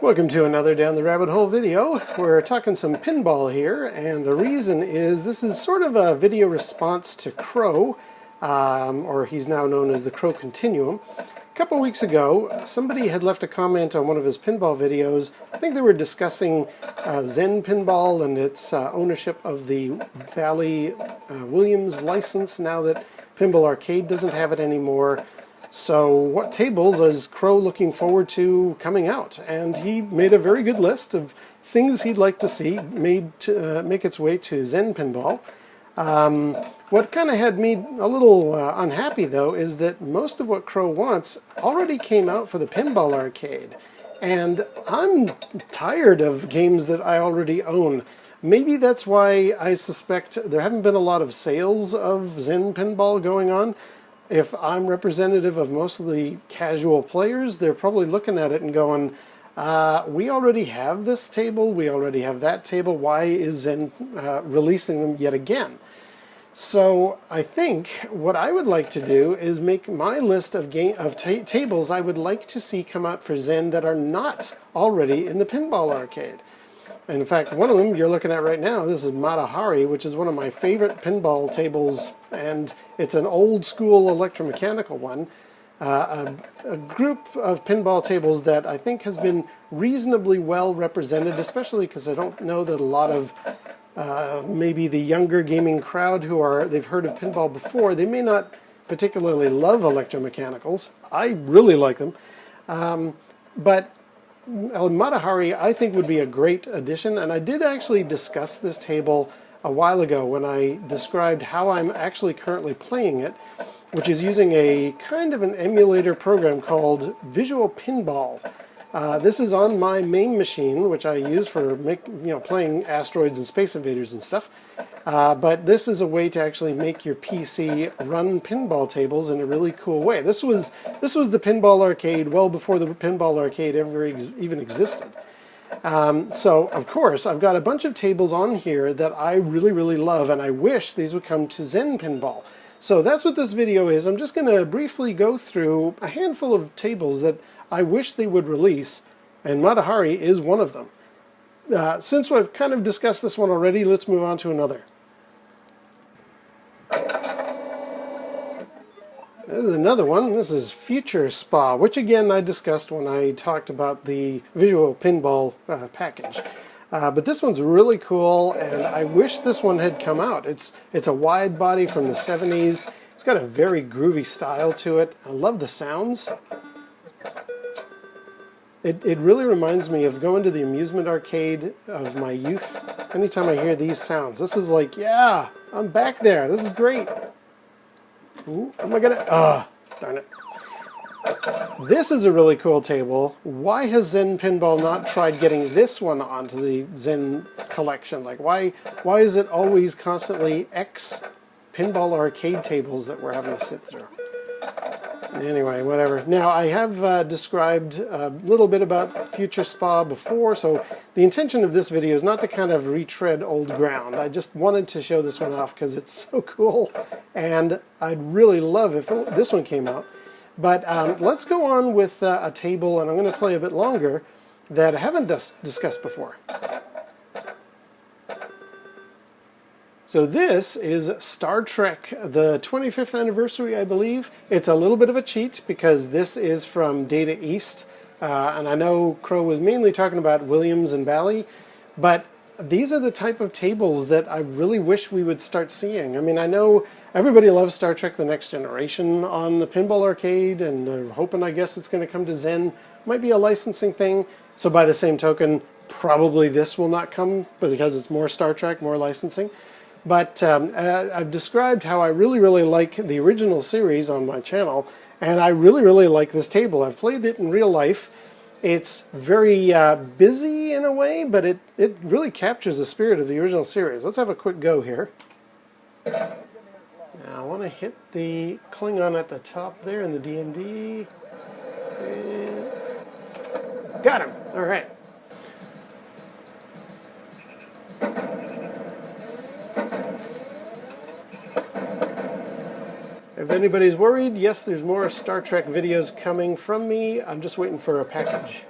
Welcome to another Down the Rabbit Hole video. We're talking some pinball here, and the reason is this is sort of a video response to Crow, or he's now known as the Crow Continuum. A couple weeks ago, somebody had left a comment on one of his pinball videos. I think they were discussing Zen Pinball and its ownership of the Bally Williams license now that Pinball Arcade doesn't have it anymore. So what tables is Crow looking forward to coming out? And he made a very good list of things he'd like to see made to make its way to Zen Pinball. What kind of had me a little unhappy, though, is that most of what Crow wants already came out for the Pinball Arcade. And I'm tired of games that I already own. Maybe that's why I suspect there haven't been a lot of sales of Zen Pinball going on. If I'm representative of most of the casual players, they're probably looking at it and going, we already have this table, we already have that table, why is Zen releasing them yet again? So I think what I would like to do is make my list of tables I would like to see come out for Zen that are not already in the Pinball Arcade. And in fact, one of them you're looking at right now, this is Mata Hari, which is one of my favorite pinball tables, and it's an old school electromechanical one. A group of pinball tables that I think has been reasonably well represented, especially because I don't know that a lot of maybe the younger gaming crowd they've heard of pinball before, they may not particularly love electromechanicals. I really like them. But Mata Hari, I think, would be a great addition, and I did actually discuss this table a while ago when I described how I'm actually currently playing it, which is using a kind of an emulator program called Visual Pinball. This is on my main machine, which I use for playing Asteroids and Space Invaders and stuff. But this is a way to actually make your PC run pinball tables in a really cool way. This was the Pinball Arcade well before the Pinball Arcade ever even existed. So of course I've got a bunch of tables on here that I really love, and I wish these would come to Zen Pinball. So that's what this video is. I'm just going to briefly go through a handful of tables that I wish they would release, and Mata Hari is one of them. Since I've kind of discussed this one already, let's move on to another. This is another one. This is Future Spa, which again I discussed when I talked about the Visual Pinball package. But this one's really cool, and I wish this one had come out. It's a wide body from the 70s. It's got a very groovy style to it. I love the sounds. It really reminds me of going to the amusement arcade of my youth. Anytime I hear these sounds, this is like, yeah, I'm back there. This is great. Ooh, am I gonna? Darn it. This is a really cool table. Why has Zen Pinball not tried getting this one onto the Zen collection? Like, why is it always constantly Pinball Arcade tables that we're having to sit through? Anyway, whatever. Now, I have described a little bit about Future Spa before, so the intention of this video is not to kind of retread old ground. I just wanted to show this one off because it's so cool, and I'd really love if this one came out. But let's go on with a table, and I'm going to play a bit longer, that I haven't discussed before. So this is Star Trek, the 25th anniversary, I believe. It's a little bit of a cheat because this is from Data East. And I know Crow was mainly talking about Williams and Bally, but these are the type of tables that I really wish we would start seeing. I mean, I know everybody loves Star Trek The Next Generation on the Pinball Arcade, and they're hoping, I guess, it's going to come to Zen. Might be a licensing thing. So by the same token, probably this will not come, but because it's more Star Trek, more licensing. But I've described how I really like the original series on my channel, and I really like this table. I've played it in real life. It's very busy in a way, but it really captures the spirit of the original series. Let's have a quick go here. Now I want to hit the Klingon at the top there in the DMD. Got him! Alright. If anybody's worried, yes, there's more Star Trek videos coming from me. I'm just waiting for a package.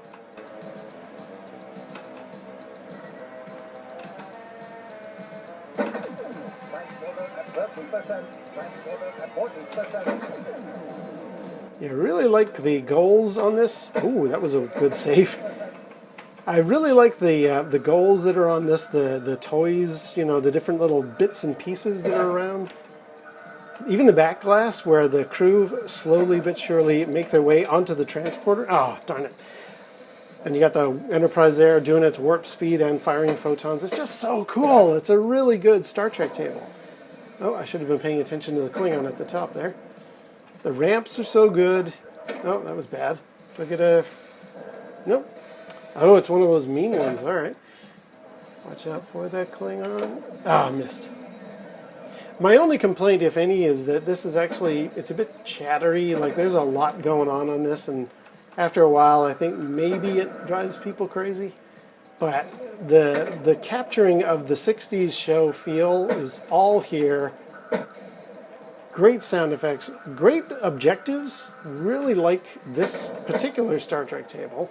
You really like the goals on this. Ooh, that was a good save. I really like the goals that are on this, the toys, you know, the different little bits and pieces that are around. Even the back glass where the crew slowly but surely make their way onto the transporter. Oh, darn it. And you got the Enterprise there doing its warp speed and firing photons. It's just so cool. It's a really good Star Trek table. Oh, I should have been paying attention to the Klingon at the top there. The ramps are so good. Oh, that was bad. Do I get a... Nope. Oh, it's one of those mean ones. All right. Watch out for that Klingon. Ah, missed. My only complaint, if any, is that this is actually... It's a bit chattery. Like, there's a lot going on this, and after a while, I think maybe it drives people crazy. But the capturing of the 60s show feel is all here. Great sound effects, great objectives. Really like this particular Star Trek table.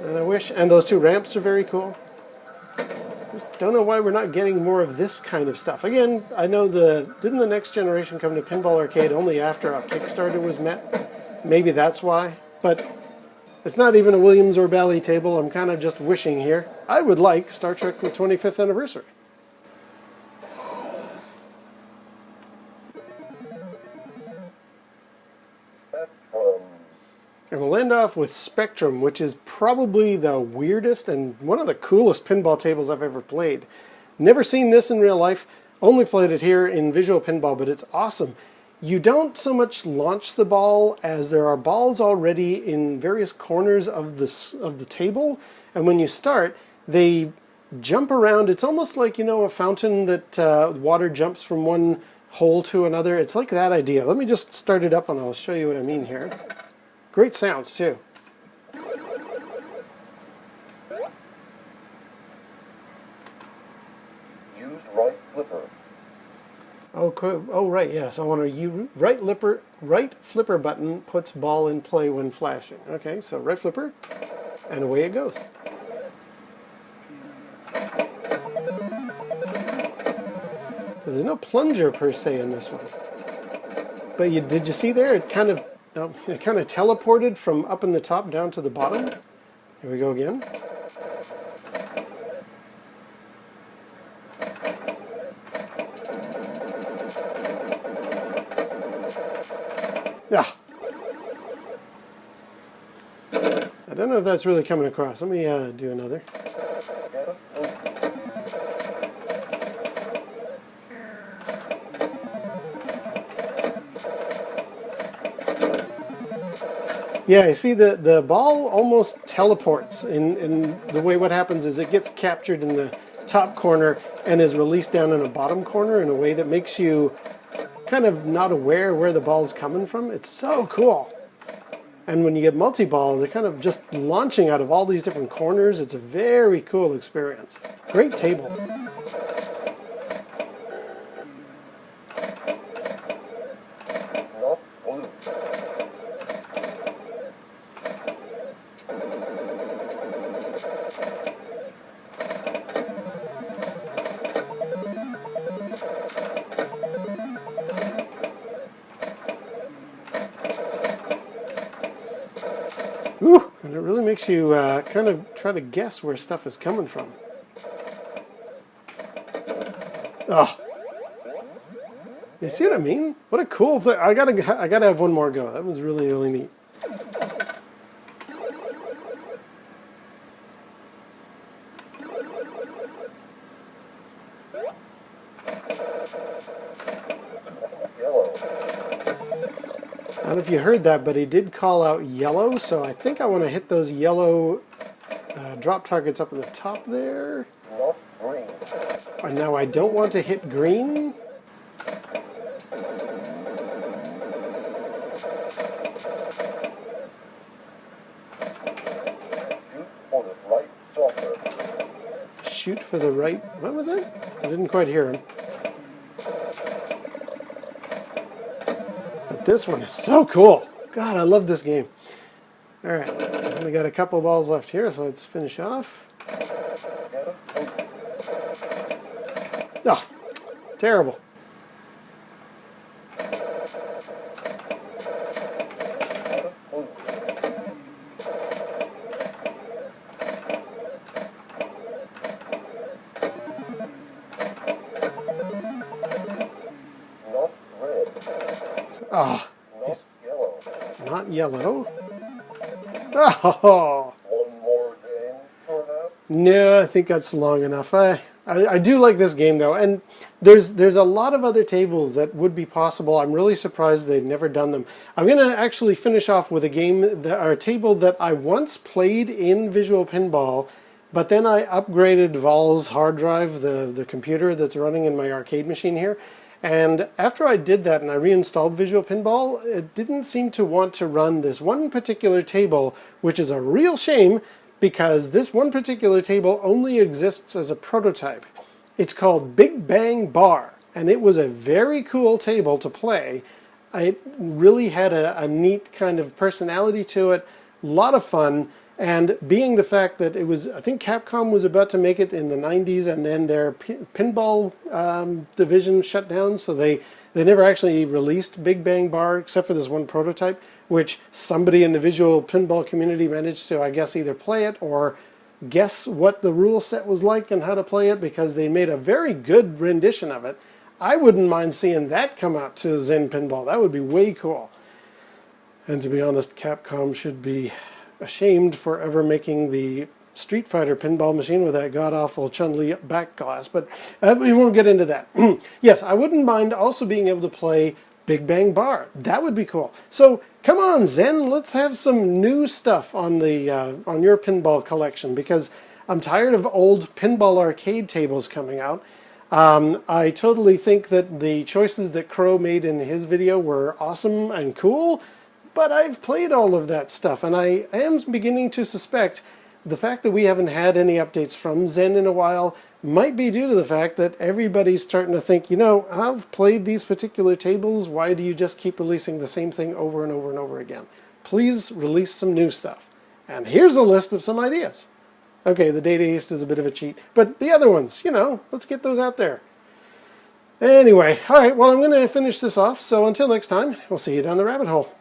And those two ramps are very cool. Just don't know why we're not getting more of this kind of stuff. Again, I know didn't the Next Generation come to Pinball Arcade only after a Kickstarter was met? Maybe that's why. But it's not even a Williams or Bally table. I'm kind of just wishing here. I would like Star Trek the 25th anniversary. And we'll end off with Spectrum, which is probably the weirdest and one of the coolest pinball tables I've ever played. Never seen this in real life, only played it here in Visual Pinball, but it's awesome. You don't so much launch the ball as there are balls already in various corners of the table, and when you start, they jump around. It's almost like, you know, a fountain that water jumps from one hole to another. It's like that idea. Let me just start it up and I'll show you what I mean here. Great sounds, too. Use right flipper. Oh, right, yes. I want to use right flipper button puts ball in play when flashing. Okay, so right flipper, and away it goes. So there's no plunger per se in this one. But did you see there? It kind of teleported from up in the top down to the bottom. Here we go again. Yeah. I don't know if that's really coming across. Let me do another. Yeah, you see the ball almost teleports in the way what happens is it gets captured in the top corner and is released down in a bottom corner in a way that makes you kind of not aware where the ball's coming from. It's so cool. And when you get multi-ball, they're kind of just launching out of all these different corners. It's a very cool experience. Great table. Ooh, and it really makes you kind of try to guess where stuff is coming from. Oh, you see what I mean? What a cool thing! I gotta have one more go. That was really, really neat. I don't know if you heard that, but he did call out yellow, so I think I want to hit those yellow drop targets up at the top there. Not green. And now I don't want to hit green. Shoot for the right saucer. Shoot for the right... What was it? I didn't quite hear him. This one is so cool. God, I love this game. All right, we got a couple of balls left here, so let's finish off. Oh, terrible. Oh, Not he's yellow. not yellow. Oh, One more game for that. no, I think that's long enough. I do like this game though, and there's a lot of other tables that would be possible. I'm really surprised they've never done them. I'm gonna actually finish off with a game or a table that I once played in Visual Pinball, but then I upgraded Val's hard drive, the computer that's running in my arcade machine here. And after I did that and I reinstalled Visual Pinball, it didn't seem to want to run this one particular table, which is a real shame because this one particular table only exists as a prototype. It's called Big Bang Bar, and it was a very cool table to play. It really had a neat kind of personality to it, a lot of fun. And being the fact that it was, I think Capcom was about to make it in the 90s, and then their pinball division shut down, so they never actually released Big Bang Bar except for this one prototype, which somebody in the visual pinball community managed to, I guess, either play it or guess what the rule set was like and how to play it, because they made a very good rendition of it. I wouldn't mind seeing that come out to Zen Pinball. That would be way cool. And to be honest, Capcom should be ashamed for ever making the Street Fighter pinball machine with that god-awful Chun-Li back glass, but we won't get into that. Yes, I wouldn't mind also being able to play Big Bang Bar. That would be cool. So come on, Zen, let's have some new stuff on the on your pinball collection, because I'm tired of old pinball arcade tables coming out. I totally think that the choices that Crow made in his video were awesome and cool, but I've played all of that stuff, and I am beginning to suspect the fact that we haven't had any updates from Zen in a while might be due to the fact that everybody's starting to think, you know, I've played these particular tables, why do you just keep releasing the same thing over and over and over again? Please release some new stuff. And here's a list of some ideas. Okay, the Data East is a bit of a cheat, but the other ones, you know, let's get those out there. Anyway, all right, well, I'm going to finish this off, so until next time, we'll see you down the rabbit hole.